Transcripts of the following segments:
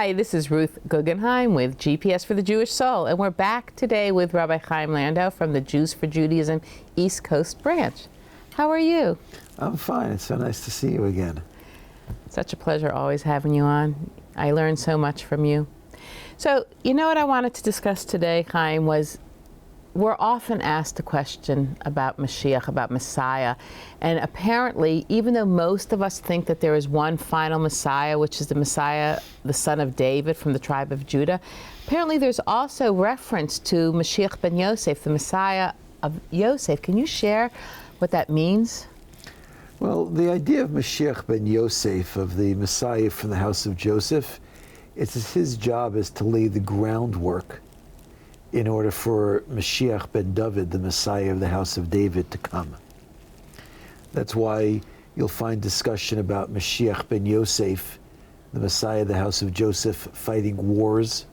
Hi, this is Ruth Guggenheim with GPS for the Jewish Soul, and we're back today with Rabbi Chayim Lando from the Jews for Judaism East Coast branch. How are you? I'm fine. It's so nice to see you again. Such a pleasure always having you on. I learned so much from you. So, you know what I wanted to discuss today, Chayim, was we're often asked the question about Mashiach, about Messiah, and apparently, even though most of us think that there is one final Messiah, which is the Messiah, the son of David from the tribe of Judah, apparently there's also reference to Mashiach ben Yosef, the Messiah of Yosef. Can you share what that means? Well, the idea of Mashiach ben Yosef, of the Messiah from the house of Joseph, it's his job is to lay the groundwork in order for Mashiach ben David, the Messiah of the house of David, to come. That's why you'll find discussion about Mashiach ben Yosef, the Messiah of the house of Joseph, fighting wars.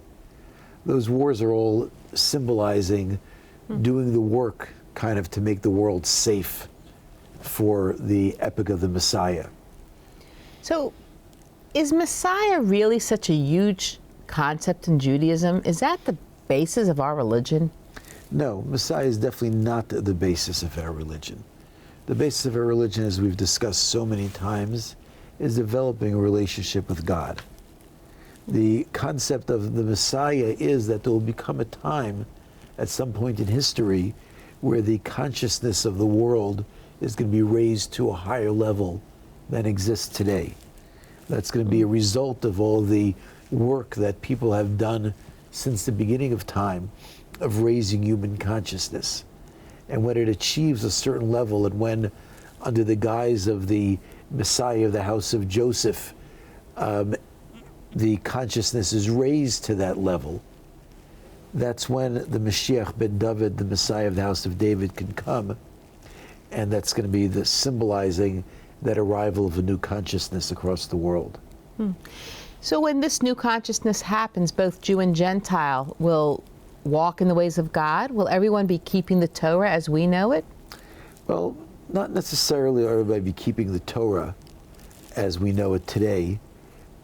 Those wars are all symbolizing doing the work kind of to make the world safe for the epic of the Messiah. So, is Messiah really such a huge concept in Judaism? Is that the basis of our religion? No, Messiah is definitely not the basis of our religion. The basis of our religion, as we've discussed so many times, is developing a relationship with God. The concept of the Messiah is that there will become a time at some point in history where the consciousness of the world is going to be raised to a higher level than exists today. That's going to be a result of all the work that people have done since the beginning of time of raising human consciousness. And when it achieves a certain level, and when under the guise of the Messiah of the house of Joseph, the consciousness is raised to that level, that's when the Mashiach ben David, the Messiah of the house of David, can come. And that's going to be the symbolizing that arrival of a new consciousness across the world. So when this new consciousness happens, both Jew and Gentile will walk in the ways of God? Will everyone be keeping the Torah as we know it? Well, not necessarily will everybody be keeping the Torah as we know it today,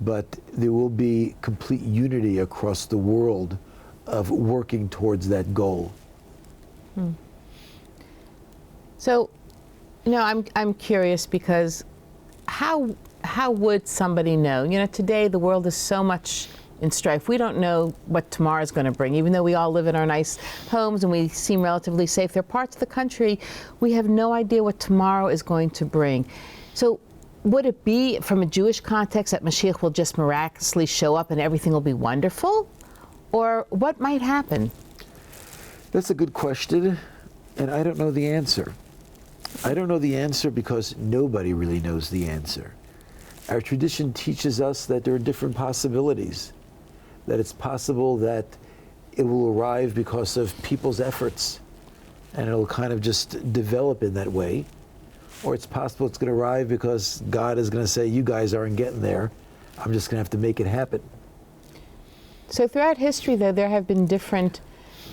but there will be complete unity across the world of working towards that goal. So, you know, I'm curious because how would somebody know? You know, today the world is so much in strife. We don't know what tomorrow is going to bring. Even though we all live in our nice homes and we seem relatively safe, there are parts of the country we have no idea what tomorrow is going to bring. So would it be, from a Jewish context, that Mashiach will just miraculously show up and everything will be wonderful? Or what might happen? That's a good question, and I don't know the answer. I don't know the answer because nobody really knows the answer. Our tradition teaches us that there are different possibilities, that it's possible that it will arrive because of people's efforts, and it'll kind of just develop in that way. Or it's possible it's going to arrive because God is going to say, you guys aren't getting there, I'm just going to have to make it happen. So throughout history, though, there have been different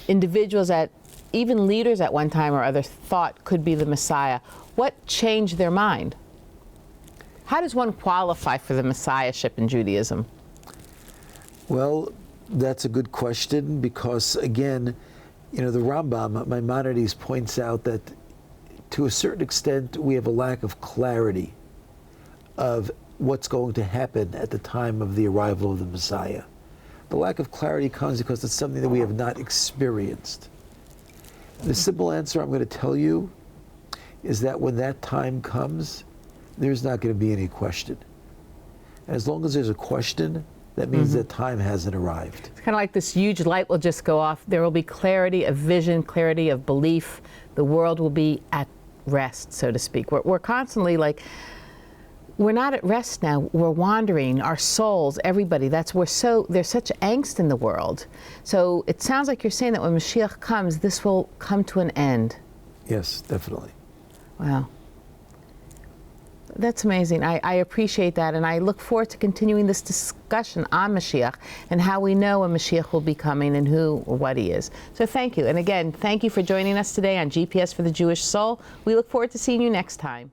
individuals that even leaders at one time or other thought could be the Messiah. What changed their mind? How does one qualify for the Messiahship in Judaism? Well, that's a good question because, again, you know, the Rambam, Maimonides, points out that to a certain extent we have a lack of clarity of what's going to happen at the time of the arrival of the Messiah. The lack of clarity comes because it's something that we have not experienced. The simple answer I'm going to tell you is that when that time comes, there's not going to be any question. As long as there's a question, that means that time hasn't arrived. It's kind of like this huge light will just go off. There will be clarity of vision, clarity of belief. The world will be at rest, so to speak. We're constantly like, we're not at rest now. We're wandering. Our souls, everybody. There's such angst in the world. So it sounds like you're saying that when Mashiach comes, this will come to an end. Yes, definitely. Wow. That's amazing. I appreciate that, and I look forward to continuing this discussion on Mashiach and how we know when Mashiach will be coming and who or what he is. So thank you. And again, thank you for joining us today on GPS for the Jewish Soul. We look forward to seeing you next time.